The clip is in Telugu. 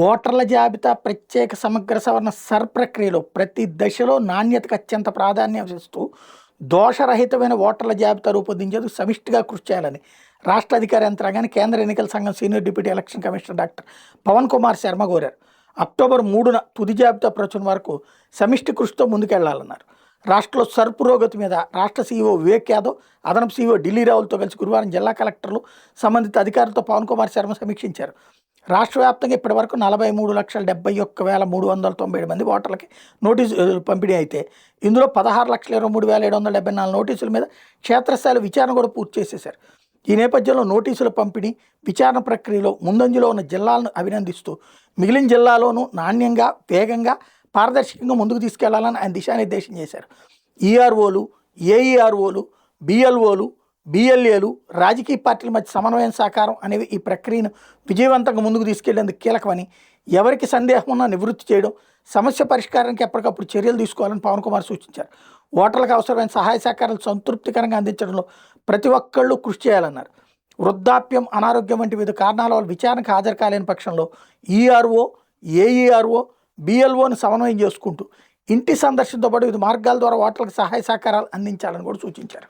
ఓటర్ల జాబితా ప్రత్యేక సమగ్ర సవరణ ప్రక్రియలో ప్రతి దశలో నాణ్యతకు అత్యంత ప్రాధాన్యం ఇస్తూ దోషరహితమైన ఓటర్ల జాబితా రూపొందించేందుకు సమిష్టిగా కృషి చేయాలని రాష్ట్ర అధికార యంత్రాంగాన్ని కేంద్ర ఎన్నికల సంఘం senior deputy election commissioner doctor Pavan Kumar Sharma కోరారు. అక్టోబర్ 3న తుది జాబితా ప్రచురణ వరకు సమిష్టి కృషితో ముందుకెళ్లాలన్నారు. రాష్ట్రంలో పురోగతి మీద రాష్ట్ర సీఈఓ వివేక్ యాదవ్, అదనపు సీఈఓ ఢిల్లీ రావులతో కలిసి గురువారం జిల్లా కలెక్టర్లు, సంబంధిత అధికారులతో పవన్ కుమార్ శర్మ సమీక్షించారు. రాష్ట్ర వ్యాప్తంగా ఇప్పటివరకు 43,71,397 మంది ఓటర్లకి నోటీసులు పంపిణీ అయితే ఇందులో 16,23,774 నోటీసుల మీద క్షేత్రస్థాయిలో విచారణ కూడా పూర్తి చేసేశారు. ఈ నేపథ్యంలో నోటీసుల పంపిణీ, విచారణ ప్రక్రియలో ముందంజలో ఉన్న జిల్లాలను అభినందిస్తూ మిగిలిన జిల్లాలోనూ నాణ్యంగా, వేగంగా, పారదర్శకంగా ముందుకు తీసుకెళ్లాలని ఆయన దిశానిర్దేశం చేశారు. ఈఆర్ఓలు, ఏఈఆర్ఓలు, బిఎల్ఓలు, బిఎల్ఏలు, రాజకీయ పార్టీల మధ్య సమన్వయం, సహకారం అనేవి ఈ ప్రక్రియను విజయవంతంగా ముందుకు తీసుకెళ్లేందుకు కీలకమని, ఎవరికి సందేహం ఉన్నా నివృత్తి చేయడం, సమస్య పరిష్కారానికి ఎప్పటికప్పుడు చర్యలు తీసుకోవాలని పవన్ కుమార్ సూచించారు. ఓటర్లకు అవసరమైన సహాయ సహకారాలు సంతృప్తికరంగా అందించడంలో ప్రతి ఒక్కళ్ళు కృషి చేయాలన్నారు. వృద్ధాప్యం, అనారోగ్యం వంటి వివిధ కారణాల వల్ల విచారణకు హాజరు కాలేని పక్షంలో ఈఆర్ఓ, ఏఈఆర్ఓ, బిఎల్ఓను సమన్వయం చేసుకుంటూ ఇంటి సందర్శనతో పాటు వివిధ మార్గాల ద్వారా ఓటర్లకు సహాయ సహకారాలు అందించాలని కూడా సూచించారు.